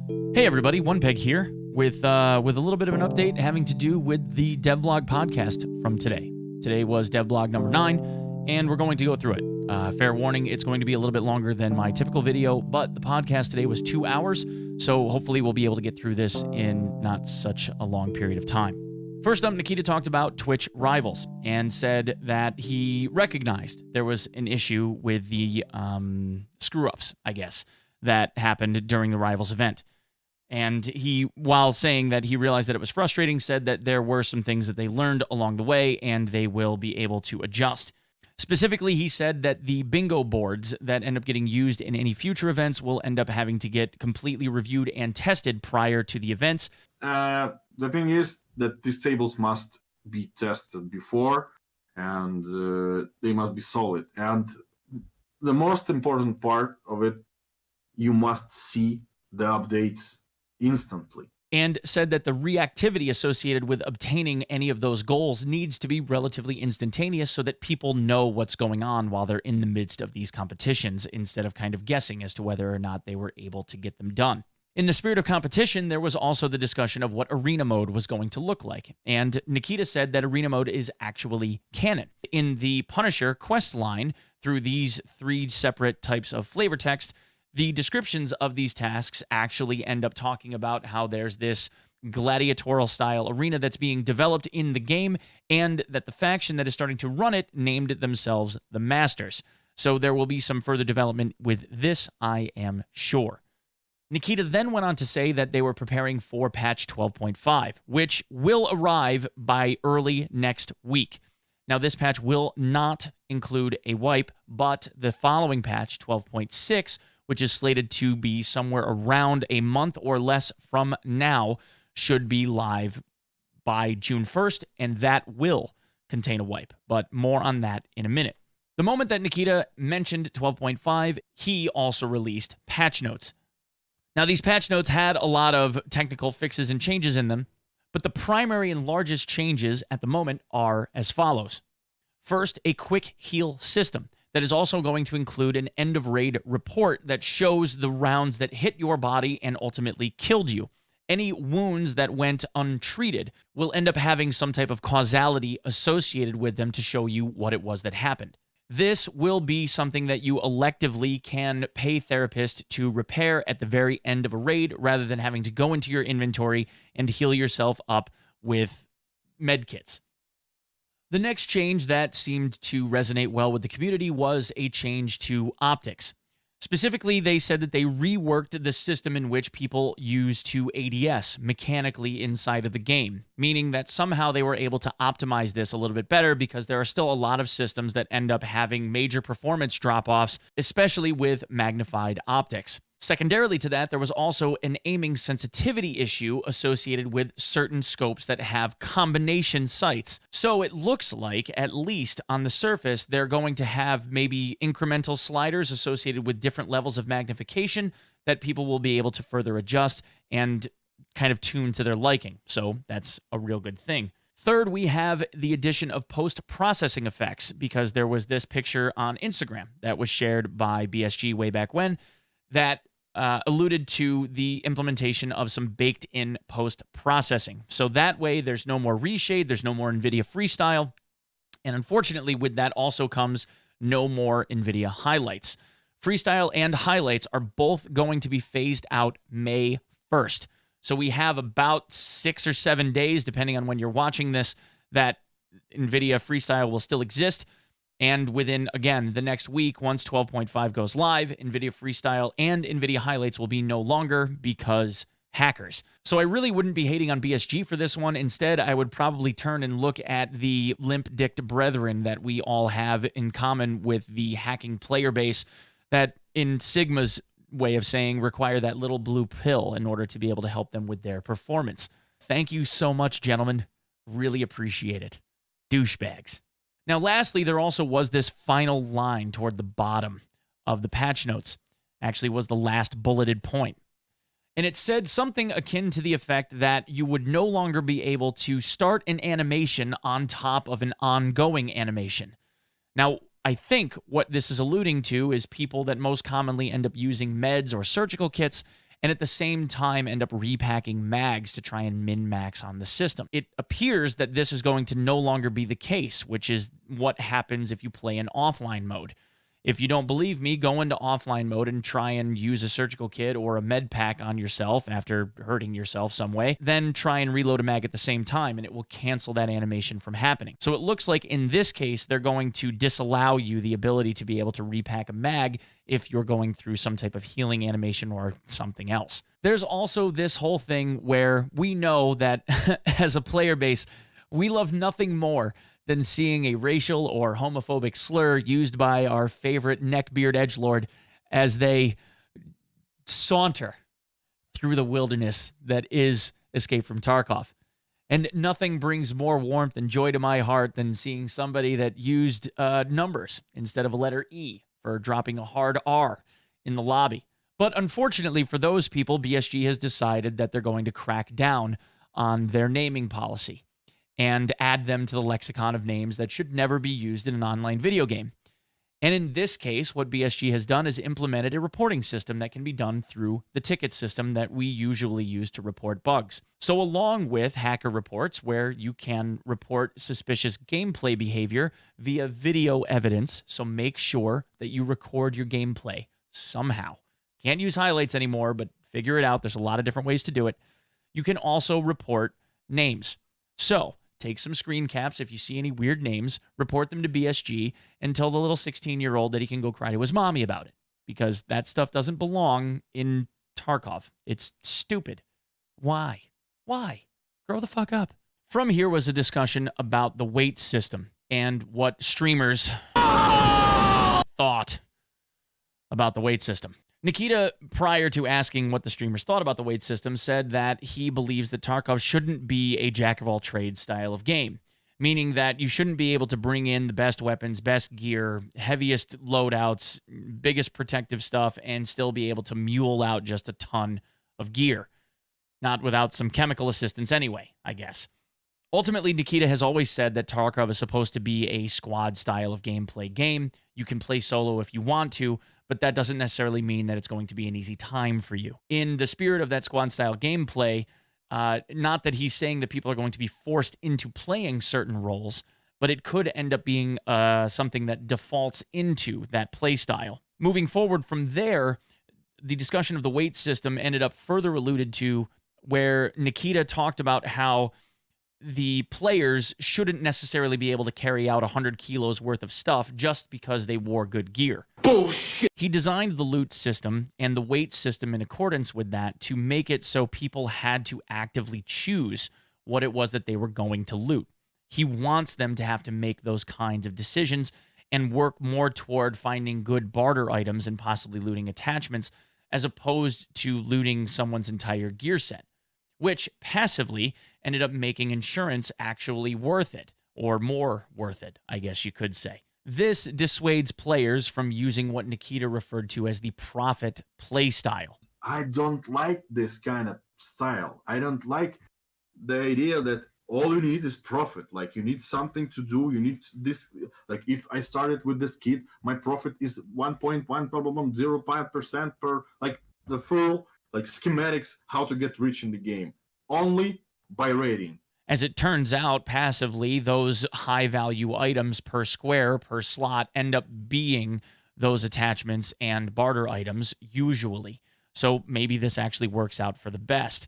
Hey everybody, Onepeg here with a little bit of an update having to do with the Devblog podcast from today. Today was Devblog number 9, and we're going to go through it. Fair warning, it's going to be a little bit longer than my typical video, but the podcast today was 2 hours, so hopefully we'll be able to get through this in not such a long period of time. First up, Nikita talked about Twitch rivals and said that he recognized there was an issue with the screw-ups, I guess, that happened during the rivals event. And he, while saying that he realized that it was frustrating, said that there were some things that they learned along the way and they will be able to adjust. Specifically, he said that the bingo boards that end up getting used in any future events will end up having to get completely reviewed and tested prior to the events. The thing is that these tables must be tested before, and they must be solid. And the most important part of it, you must see the updates instantly. And said that the reactivity associated with obtaining any of those goals needs to be relatively instantaneous so that people know what's going on while they're in the midst of these competitions, instead of kind of guessing as to whether or not they were able to get them done. In the spirit of competition, there was also the discussion of what arena mode was going to look like. And Nikita said that arena mode is actually canon. In the Punisher quest line, through these 3 separate types of flavor text, the descriptions of these tasks actually end up talking about how there's this gladiatorial style arena that's being developed in the game, and that the faction that is starting to run it named themselves the Masters. So there will be some further development with this, I am sure. Nikita then went on to say that they were preparing for patch 12.5, which will arrive by early next week. Now, this patch will not include a wipe, but the following patch, 12.6, which is slated to be somewhere around a month or less from now, should be live by June 1st, and that will contain a wipe, but more on that in a minute. The moment that Nikita mentioned 12.5, he also released patch notes. Now, these patch notes had a lot of technical fixes and changes in them, but the primary and largest changes at the moment are as follows. First, a quick heal system that is also going to include an end-of-raid report that shows the rounds that hit your body and ultimately killed you. Any wounds that went untreated will end up having some type of causality associated with them to show you what it was that happened. This will be something that you electively can pay therapists to repair at the very end of a raid, rather than having to go into your inventory and heal yourself up with medkits. The next change that seemed to resonate well with the community was a change to optics. Specifically, they said that they reworked the system in which people use to ADS mechanically inside of the game, meaning that somehow they were able to optimize this a little bit better, because there are still a lot of systems that end up having major performance drop-offs, especially with magnified optics. Secondarily to that, there was also an aiming sensitivity issue associated with certain scopes that have combination sights. So it looks like, at least on the surface, they're going to have maybe incremental sliders associated with different levels of magnification that people will be able to further adjust and kind of tune to their liking. So that's a real good thing. Third, we have the addition of post-processing effects, because there was this picture on Instagram that was shared by BSG way back when that alluded to the implementation of some baked-in post-processing. So that way, there's no more reshade, there's no more NVIDIA Freestyle, and unfortunately, with that also comes no more NVIDIA highlights. Freestyle and highlights are both going to be phased out May 1st. So we have about 6 or 7 days, depending on when you're watching this, that NVIDIA Freestyle will still exist. And within, again, the next week, once 12.5 goes live, NVIDIA Freestyle and NVIDIA Highlights will be no longer, because hackers. So I really wouldn't be hating on BSG for this one. Instead, I would probably turn and look at the limp-dicked brethren that we all have in common with the hacking player base that, in Sigma's way of saying, require that little blue pill in order to be able to help them with their performance. Thank you so much, gentlemen. Really appreciate it. Douchebags. Now, lastly, there also was this final line toward the bottom of the patch notes. Actually, was the last bulleted point. And it said something akin to the effect that you would no longer be able to start an animation on top of an ongoing animation. Now, I think what this is alluding to is people that most commonly end up using meds or surgical kits, and at the same time end up repacking mags to try and min-max on the system. It appears that this is going to no longer be the case, which is what happens if you play in offline mode. If you don't believe me, go into offline mode and try and use a surgical kit or a med pack on yourself after hurting yourself some way. Then try and reload a mag at the same time, and it will cancel that animation from happening. So it looks like in this case, they're going to disallow you the ability to be able to repack a mag if you're going through some type of healing animation or something else. There's also this whole thing where we know that as a player base, we love nothing more than seeing a racial or homophobic slur used by our favorite neckbeard edgelord as they saunter through the wilderness that is Escape from Tarkov. And nothing brings more warmth and joy to my heart than seeing somebody that used numbers instead of a letter E for dropping a hard R in the lobby. But unfortunately for those people, BSG has decided that they're going to crack down on their naming policy and add them to the lexicon of names that should never be used in an online video game. And in this case, what BSG has done is implemented a reporting system that can be done through the ticket system that we usually use to report bugs. So along with hacker reports, where you can report suspicious gameplay behavior via video evidence, so make sure that you record your gameplay somehow. Can't use highlights anymore, but figure it out. There's a lot of different ways to do it. You can also report names. So take some screen caps. If you see any weird names, report them to BSG and tell the little 16-year-old that he can go cry to his mommy about it, because that stuff doesn't belong in Tarkov. It's stupid. Why? Grow the fuck up. From here was a discussion about the weight system and what streamers thought about the weight system. Nikita, prior to asking what the streamers thought about the weight system, said that he believes that Tarkov shouldn't be a jack-of-all-trades style of game, meaning that you shouldn't be able to bring in the best weapons, best gear, heaviest loadouts, biggest protective stuff, and still be able to mule out just a ton of gear. Not without some chemical assistance anyway, I guess. Ultimately, Nikita has always said that Tarkov is supposed to be a squad style of gameplay game. You can play solo if you want to, but that doesn't necessarily mean that it's going to be an easy time for you. In the spirit of that squad-style gameplay, not that he's saying that people are going to be forced into playing certain roles, but it could end up being something that defaults into that play style. Moving forward from there, the discussion of the weight system ended up further alluded to where Nikita talked about how the players shouldn't necessarily be able to carry out 100 kilos worth of stuff just because they wore good gear. Bullshit. He designed the loot system and the weight system in accordance with that to make it so people had to actively choose what it was that they were going to loot. He wants them to have to make those kinds of decisions and work more toward finding good barter items and possibly looting attachments as opposed to looting someone's entire gear set, which passively ended up making insurance actually worth it, or more worth it, I guess you could say. This dissuades players from using what Nikita referred to as the profit play style. I don't like this kind of style. I don't like the idea that all you need is profit. Like, you need something to do. You need this. Like, if I started with this kit, my profit is 1.1%, per, like, the full, like, schematics, how to get rich in the game. Only by rating. As it turns out, passively, those high-value items per square, per slot, end up being those attachments and barter items, usually. So maybe this actually works out for the best.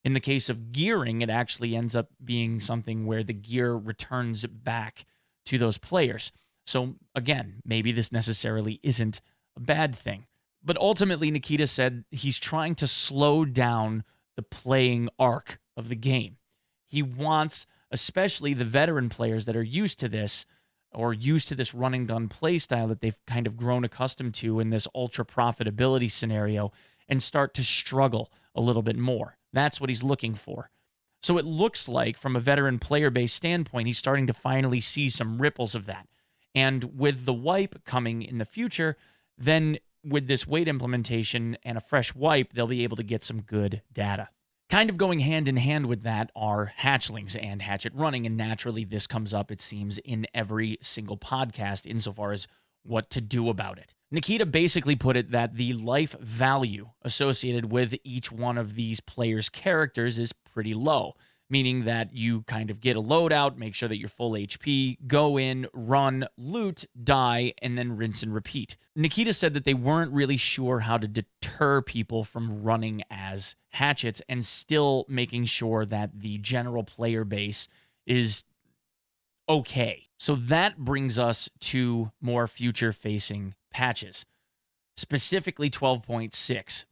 In the case of gearing, it actually ends up being something where the gear returns back to those players. So again, maybe this necessarily isn't a bad thing. But ultimately, Nikita said he's trying to slow down the playing arc of the game. He wants, especially the veteran players that are used to this, or used to this run and gun play style that they've kind of grown accustomed to in this ultra profitability scenario, and start to struggle a little bit more. That's what he's looking for. So it looks like, from a veteran player base standpoint, he's starting to finally see some ripples of that. And with the wipe coming in the future, then with this weight implementation and a fresh wipe, they'll be able to get some good data. Kind of going hand in hand with that are hatchlings and hatchet running, and naturally this comes up, it seems, in every single podcast insofar as what to do about it. Nikita basically put it that the life value associated with each one of these players' characters is pretty low, meaning that you kind of get a loadout, make sure that you're full HP, go in, run, loot, die, and then rinse and repeat. Nikita said that they weren't really sure how to deter people from running as hatchets and still making sure that the general player base is okay. So that brings us to more future-facing patches, specifically 12.6.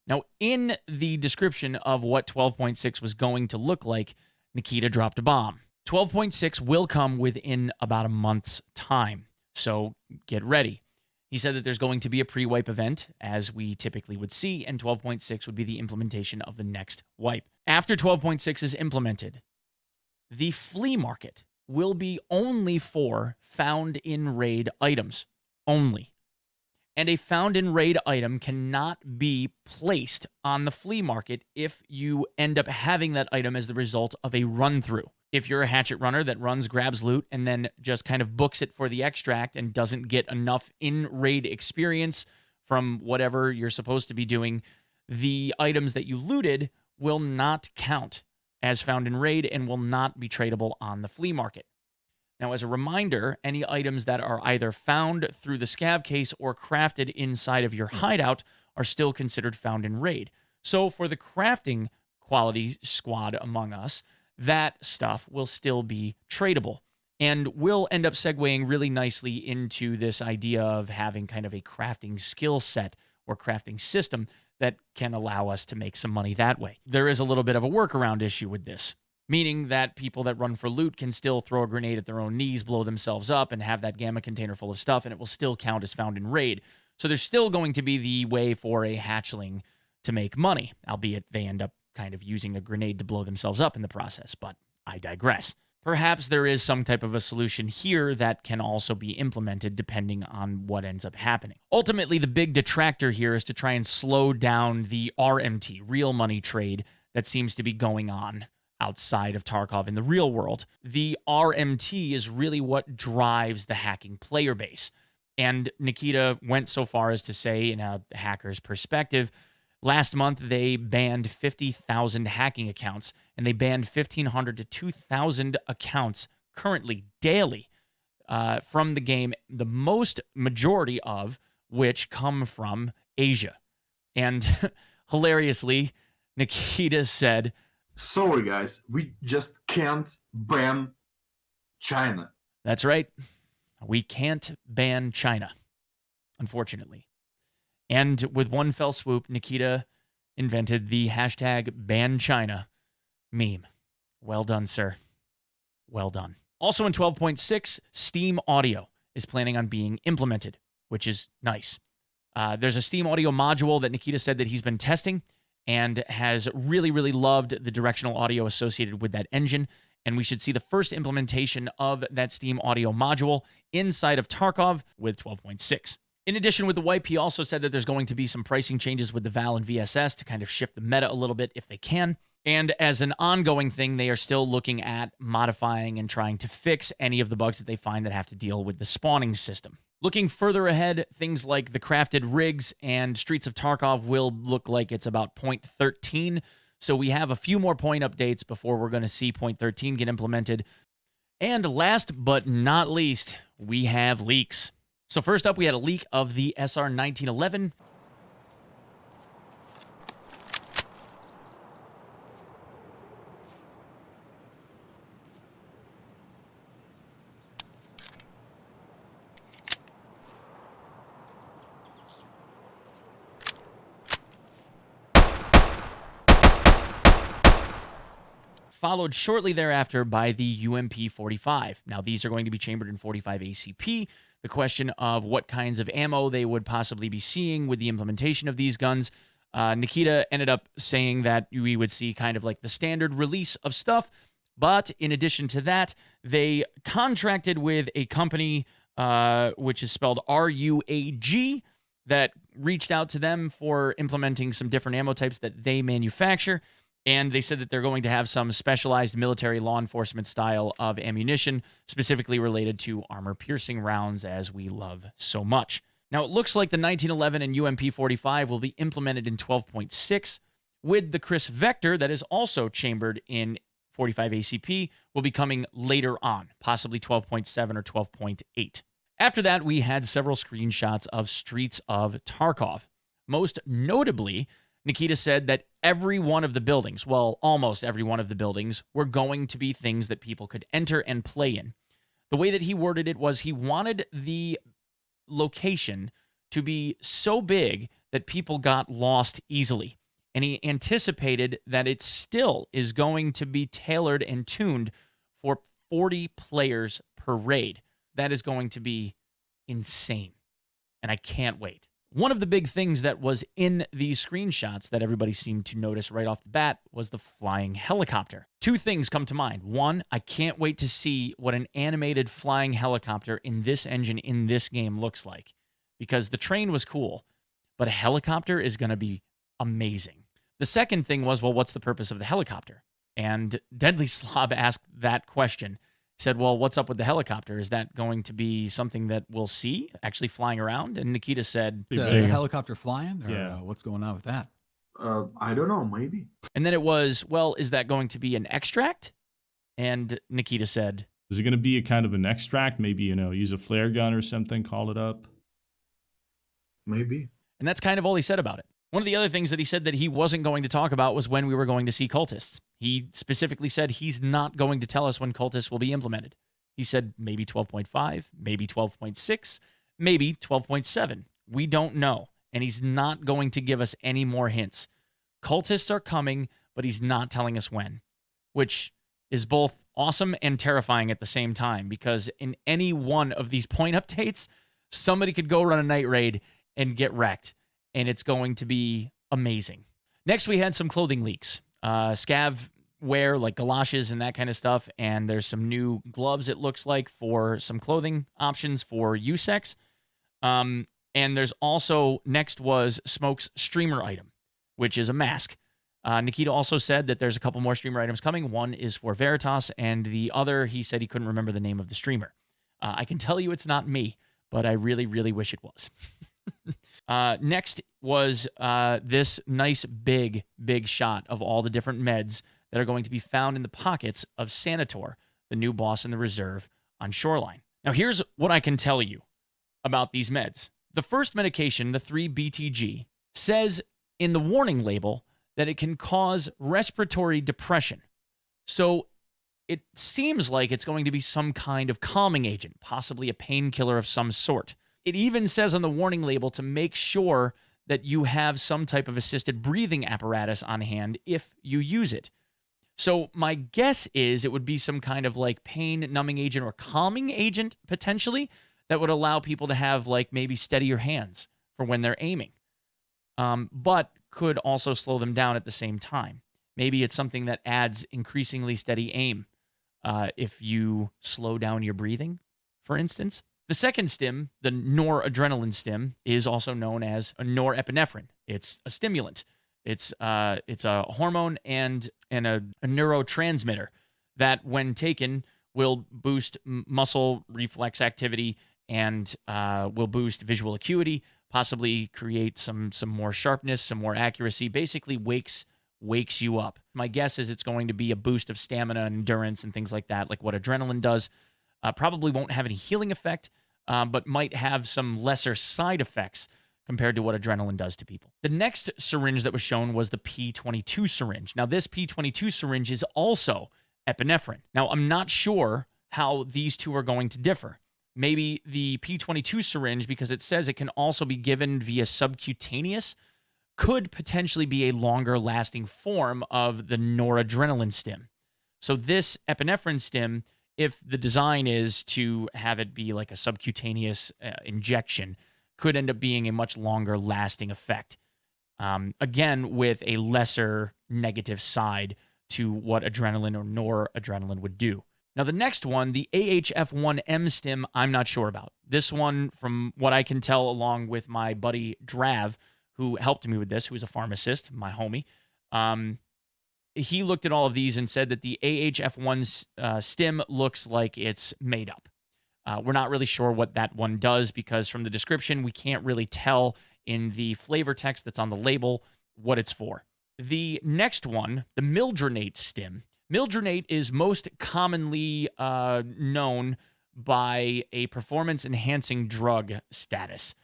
Now, in the description of what 12.6 was going to look like, Nikita dropped a bomb. 12.6 will come within about a month's time, so get ready. He said that there's going to be a pre-wipe event, as we typically would see, and 12.6 would be the implementation of the next wipe. After 12.6 is implemented, the flea market will be only for found in raid items only. And a found in raid item cannot be placed on the flea market if you end up having that item as the result of a run through. If you're a hatchet runner that runs, grabs loot, and then just kind of books it for the extract and doesn't get enough in raid experience from whatever you're supposed to be doing, the items that you looted will not count as found in raid and will not be tradable on the flea market. Now, as a reminder, any items that are either found through the scav case or crafted inside of your hideout are still considered found in raid. So for the crafting quality squad among us, that stuff will still be tradable. And we'll end up segueing really nicely into this idea of having kind of a crafting skill set or crafting system that can allow us to make some money that way. There is a little bit of a workaround issue with this, meaning that people that run for loot can still throw a grenade at their own knees, blow themselves up, and have that gamma container full of stuff, and it will still count as found in raid. So there's still going to be the way for a hatchling to make money, albeit they end up kind of using a grenade to blow themselves up in the process, but I digress. Perhaps there is some type of a solution here that can also be implemented depending on what ends up happening. Ultimately, the big detractor here is to try and slow down the RMT, real money trade, that seems to be going on outside of Tarkov in the real world. The RMT is really what drives the hacking player base. And Nikita went so far as to say, in a hacker's perspective, last month they banned 50,000 hacking accounts, and they banned 1,500 to 2,000 accounts currently daily from the game, the majority of which come from Asia. And hilariously, Nikita said, "Sorry guys, we just can't ban China." That's right. We can't ban China, unfortunately. And with one fell swoop, Nikita invented the hashtag #BanChina meme. Well done, sir. Well done. Also in 12.6, Steam Audio is planning on being implemented, which is nice. There's a Steam Audio module that Nikita said that he's been testing and has really, really loved the directional audio associated with that engine. And we should see the first implementation of that Steam Audio module inside of Tarkov with 12.6. In addition, with the wipe, he also said that there's going to be some pricing changes with the Val and VSS to kind of shift the meta a little bit if they can. And as an ongoing thing, they are still looking at modifying and trying to fix any of the bugs that they find that have to deal with the spawning system. Looking further ahead, things like the crafted rigs and Streets of Tarkov will look like it's about 0.13. So we have a few more point updates before we're going to see 0.13 get implemented. And last but not least, we have leaks. So first up, we had a leak of the SR1911. Followed shortly thereafter by the UMP-45. Now, these are going to be chambered in 45 ACP. The question of what kinds of ammo they would possibly be seeing with the implementation of these guns, Nikita ended up saying that we would see kind of like the standard release of stuff. But in addition to that, they contracted with a company, which is spelled RUAG, that reached out to them for implementing some different ammo types that they manufacture. And they said that they're going to have some specialized military law enforcement style of ammunition, specifically related to armor-piercing rounds, as we love so much. Now, it looks like the 1911 and UMP45 will be implemented in 12.6, with the Chris Vector that is also chambered in 45 ACP will be coming later on, possibly 12.7 or 12.8. After that, we had several screenshots of Streets of Tarkov. Most notably, Nikita said that every one of the buildings, well, almost every one of the buildings, were going to be things that people could enter and play in. The way that he worded it was he wanted the location to be so big that people got lost easily. And he anticipated that it still is going to be tailored and tuned for 40 players per raid. That is going to be insane. And I can't wait. One of the big things that was in these screenshots that everybody seemed to notice right off the bat was the flying helicopter. Two things come to mind. One, I can't wait to see what an animated flying helicopter in this engine in this game looks like. Because the train was cool, but a helicopter is going to be amazing. The second thing was, well, what's the purpose of the helicopter? And Deadlyslob asked that question. He said, well, what's up with the helicopter? Is that going to be something that we'll see actually flying around? And Nikita said, a helicopter flying? Or, what's going on with that? I don't know, maybe. And then it was, well, is that going to be an extract? And Nikita said, is it going to be a kind of an extract? Maybe, use a flare gun or something, call it up? Maybe. And that's kind of all he said about it. One of the other things that he said that he wasn't going to talk about was when we were going to see Cultists. He specifically said he's not going to tell us when Cultists will be implemented. He said maybe 12.5, maybe 12.6, maybe 12.7. We don't know. And he's not going to give us any more hints. Cultists are coming, but he's not telling us when, which is both awesome and terrifying at the same time, because in any one of these point updates, somebody could go run a night raid and get wrecked. And it's going to be amazing. Next, we had some clothing leaks. Scav wear, like galoshes and that kind of stuff. And there's some new gloves, it looks like, for some clothing options for USEX. And there's also, next was Smoke's streamer item, which is a mask. Nikita also said that there's a couple more streamer items coming. One is for Veritas, and the other, he said he couldn't remember the name of the streamer. I can tell you it's not me, but I really, really wish it was. Next was this nice big shot of all the different meds that are going to be found in the pockets of Sanator, the new boss in the reserve on Shoreline. Now, here's what I can tell you about these meds. The first medication, the 3-BTG, says in the warning label that it can cause respiratory depression. So it seems like it's going to be some kind of calming agent, possibly a painkiller of some sort. It even says on the warning label to make sure that you have some type of assisted breathing apparatus on hand if you use it. So my guess is it would be some kind of like pain numbing agent or calming agent potentially that would allow people to have like maybe steadier hands for when they're aiming, but could also slow them down at the same time. Maybe it's something that adds increasingly steady aim if you slow down your breathing, for instance. The second stim, the Noradrenaline stim, is also known as a norepinephrine. It's a stimulant. It's a hormone and a neurotransmitter that, when taken, will boost muscle reflex activity and will boost visual acuity, possibly create some more sharpness, some more accuracy. Basically, wakes you up. My guess is it's going to be a boost of stamina and endurance and things like that, like what adrenaline does. Probably won't have any healing effect, but might have some lesser side effects compared to what adrenaline does to people. The next syringe that was shown was the P22 syringe. Now, this P22 syringe is also epinephrine. Now, I'm not sure how these two are going to differ. Maybe the P22 syringe, because it says it can also be given via subcutaneous, could potentially be a longer lasting form of the noradrenaline stim. So this epinephrine stim, if the design is to have it be like a subcutaneous injection, could end up being a much longer lasting effect. Again, with a lesser negative side to what adrenaline or noradrenaline would do. Now, the next one, the AHF1M stim, I'm not sure about. This one, from what I can tell, along with my buddy Drav, who helped me with this, who's a pharmacist, my homie, he looked at all of these and said that the AHF1 stim looks like it's made up. We're not really sure what that one does because from the description, we can't really tell in the flavor text that's on the label what it's for. The next one, the Mildrenate Stim. Mildrenate is most commonly known by a performance-enhancing drug status.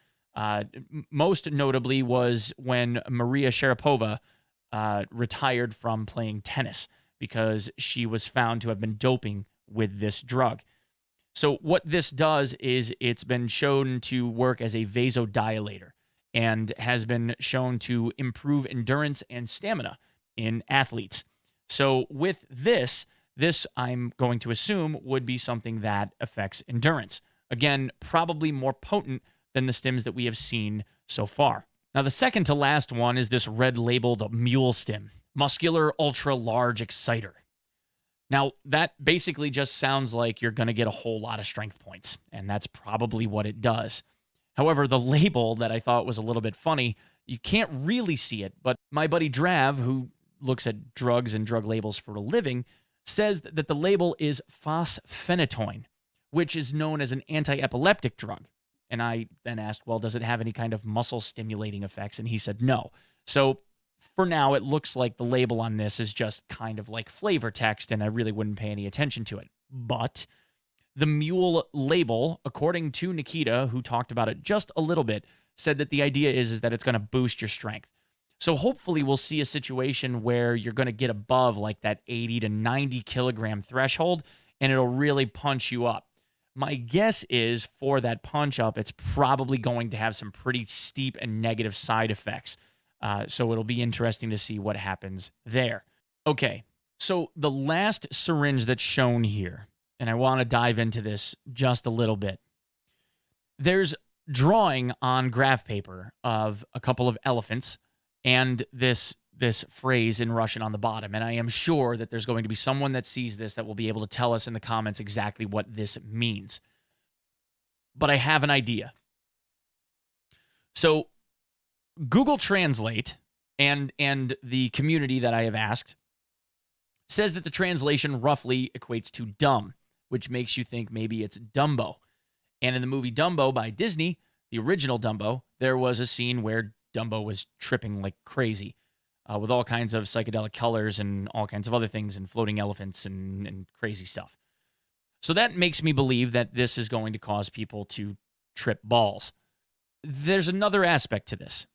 Most notably was when Maria Sharapova retired from playing tennis because she was found to have been doping with this drug. So what this does is it's been shown to work as a vasodilator and has been shown to improve endurance and stamina in athletes. So with this I'm going to assume would be something that affects endurance. Again, probably more potent than the stims that we have seen so far. Now, the second to last one is this red-labeled Mule Stim, Muscular Ultra Large Exciter. Now, that basically just sounds like you're going to get a whole lot of strength points, and that's probably what it does. However, the label that I thought was a little bit funny, you can't really see it, but my buddy Drav, who looks at drugs and drug labels for a living, says that the label is fosphenytoin, which is known as an anti-epileptic drug. And I then asked, well, does it have any kind of muscle-stimulating effects? And he said no. So for now, it looks like the label on this is just kind of like flavor text, and I really wouldn't pay any attention to it. But the Mule label, according to Nikita, who talked about it just a little bit, said that the idea is that it's going to boost your strength. So hopefully we'll see a situation where you're going to get above like that 80 to 90 kilogram threshold, and it'll really punch you up. My guess is for that punch up, it's probably going to have some pretty steep and negative side effects. So it'll be interesting to see what happens there. Okay, so the last syringe that's shown here, and I want to dive into this just a little bit. There's drawing on graph paper of a couple of elephants and this phrase in Russian on the bottom. And I am sure that there's going to be someone that sees this that will be able to tell us in the comments exactly what this means. But I have an idea. So Google Translate and the community that I have asked says that the translation roughly equates to dumb, which makes you think maybe it's Dumbo. And in the movie Dumbo by Disney, the original Dumbo, there was a scene where Dumbo was tripping like crazy with all kinds of psychedelic colors and all kinds of other things and floating elephants and crazy stuff. So that makes me believe that this is going to cause people to trip balls. There's another aspect to this.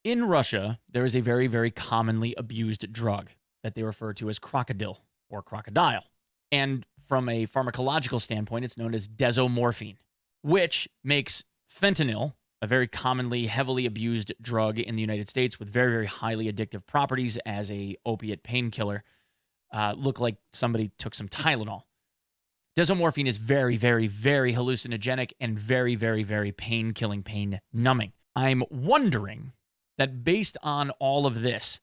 In Russia, there is a very, very commonly abused drug that they refer to as crocodile or crocodile. And from a pharmacological standpoint, it's known as desomorphine, which makes fentanyl, a very commonly heavily abused drug in the United States with very, very highly addictive properties as a opiate painkiller, look like somebody took some Tylenol. Desomorphine is very, very, very hallucinogenic and very, very, very pain-killing, pain-numbing. I'm wondering that based on all of this,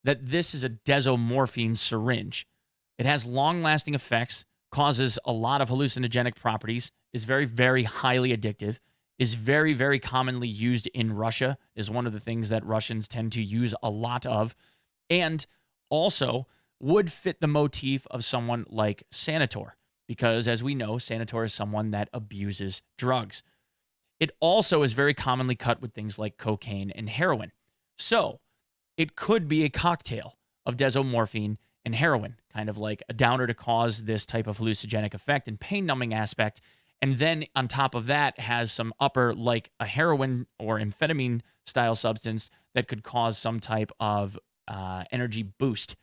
that this is a desomorphine syringe. It has long-lasting effects, causes a lot of hallucinogenic properties, is very, very highly addictive, is very, very commonly used in Russia, is one of the things that Russians tend to use a lot of, and also would fit the motif of someone like Sanator, because as we know, Sanator is someone that abuses drugs. It also is very commonly cut with things like cocaine and heroin. So it could be a cocktail of desomorphine and heroin, kind of like a downer to cause this type of hallucinogenic effect and pain-numbing aspect. And then on top of that has some upper, like a heroin or amphetamine-style substance that could cause some type of energy boost.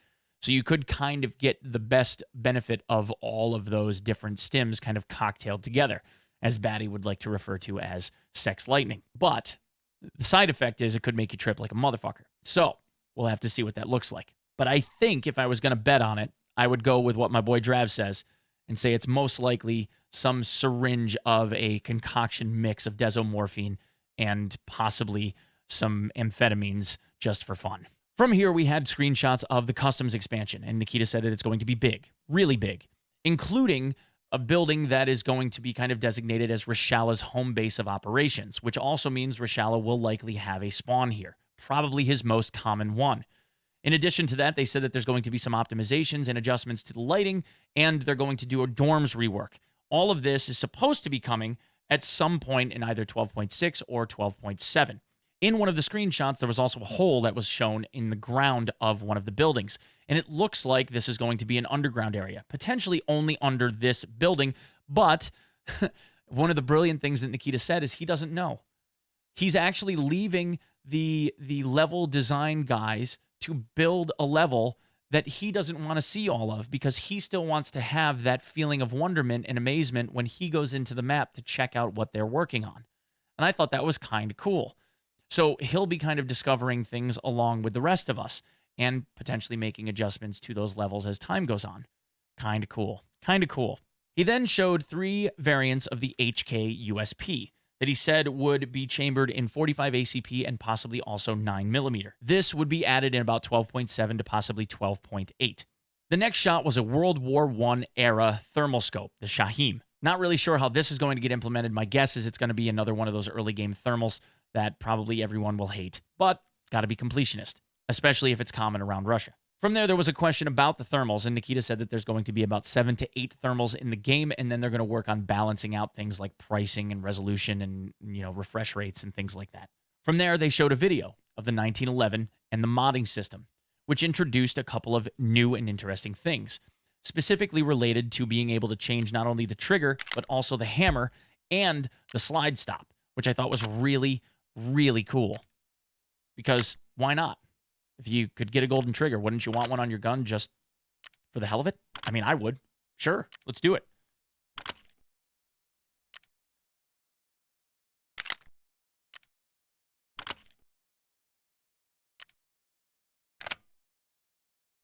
So you could kind of get the best benefit of all of those different stims kind of cocktailed together, as Batty would like to refer to as sex lightning. But the side effect is it could make you trip like a motherfucker. So we'll have to see what that looks like. But I think if I was going to bet on it, I would go with what my boy Drav says and say it's most likely some syringe of a concoction mix of desomorphine and possibly some amphetamines just for fun. From here, we had screenshots of the customs expansion, and Nikita said that it's going to be big, really big, including a building that is going to be kind of designated as Reshalah's home base of operations, which also means Reshalah will likely have a spawn here, probably his most common one. In addition to that, they said that there's going to be some optimizations and adjustments to the lighting, and they're going to do a dorms rework. All of this is supposed to be coming at some point in either 12.6 or 12.7. In one of the screenshots, there was also a hole that was shown in the ground of one of the buildings, and it looks like this is going to be an underground area, potentially only under this building, but one of the brilliant things that Nikita said is he doesn't know. He's actually leaving the level design guys to build a level that he doesn't want to see all of because he still wants to have that feeling of wonderment and amazement when he goes into the map to check out what they're working on. And I thought that was kind of cool. So he'll be kind of discovering things along with the rest of us and potentially making adjustments to those levels as time goes on. Kind of cool. Kind of cool. He then showed 3 variants of the HK USP that he said would be chambered in 45 ACP and possibly also 9mm. This would be added in about 12.7 to possibly 12.8. The next shot was a World War I era thermal scope, the Shahim. Not really sure how this is going to get implemented. My guess is it's going to be another one of those early game thermals that probably everyone will hate, but got to be completionist, especially if it's common around Russia. From there was a question about the thermals, and Nikita said that there's going to be about 7 to 8 thermals in the game, and then they're going to work on balancing out things like pricing and resolution and, refresh rates and things like that. From there, they showed a video of the 1911 and the modding system, which introduced a couple of new and interesting things, specifically related to being able to change not only the trigger, but also the hammer and the slide stop, which I thought was really, really cool. Because why not? If you could get a golden trigger, wouldn't you want one on your gun just for the hell of it? I mean, I would. Sure, let's do it.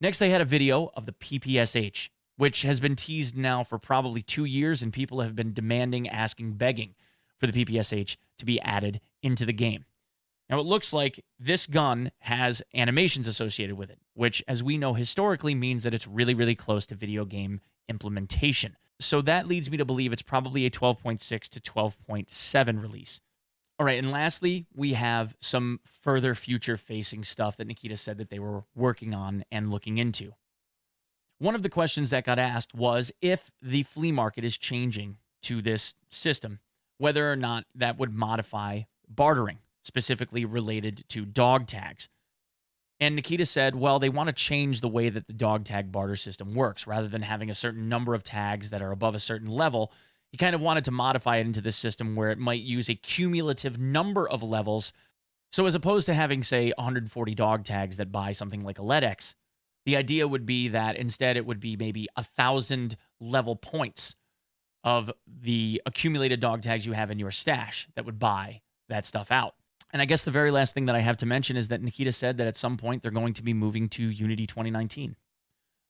Next, they had a video of the PPSH, which has been teased now for probably 2 years, and people have been demanding, asking, begging for the PPSH to be added into the game. Now, it looks like this gun has animations associated with it, which, as we know historically, means that it's really, really close to video game implementation. So that leads me to believe it's probably a 12.6 to 12.7 release. All right, and lastly, we have some further future-facing stuff that Nikita said that they were working on and looking into. One of the questions that got asked was if the flea market is changing to this system, whether or not that would modify bartering, specifically related to dog tags. And Nikita said, well, they want to change the way that the dog tag barter system works. Rather than having a certain number of tags that are above a certain level, he kind of wanted to modify it into this system where it might use a cumulative number of levels. So as opposed to having, say, 140 dog tags that buy something like a ledx, the idea would be that instead it would be maybe 1,000 level points of the accumulated dog tags you have in your stash that would buy that stuff out. And I guess the very last thing that I have to mention is that Nikita said that at some point they're going to be moving to Unity 2019.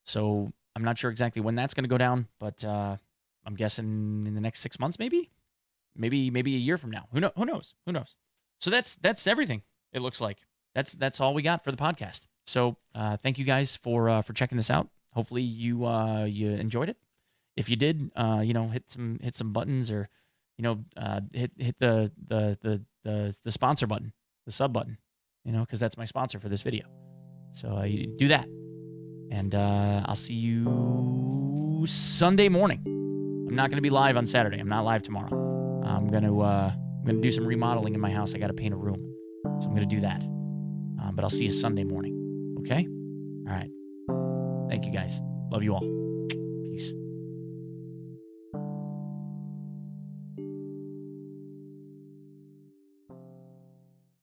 So I'm not sure exactly when that's going to go down, but I'm guessing in the next 6 months, maybe a year from now. Who knows? So that's everything. It looks like that's all we got for the podcast. So thank you guys for checking this out. Hopefully you enjoyed it. If you did, hit some buttons or hit the sponsor button, the sub button, because that's my sponsor for this video. So you do that, and I'll see you Sunday morning. I'm not going to be live on Saturday. I'm not live tomorrow. I'm gonna do some remodeling in my house. I got to paint a room, so I'm gonna do that. But I'll see you Sunday morning. Okay? All right. Thank you guys. Love you all.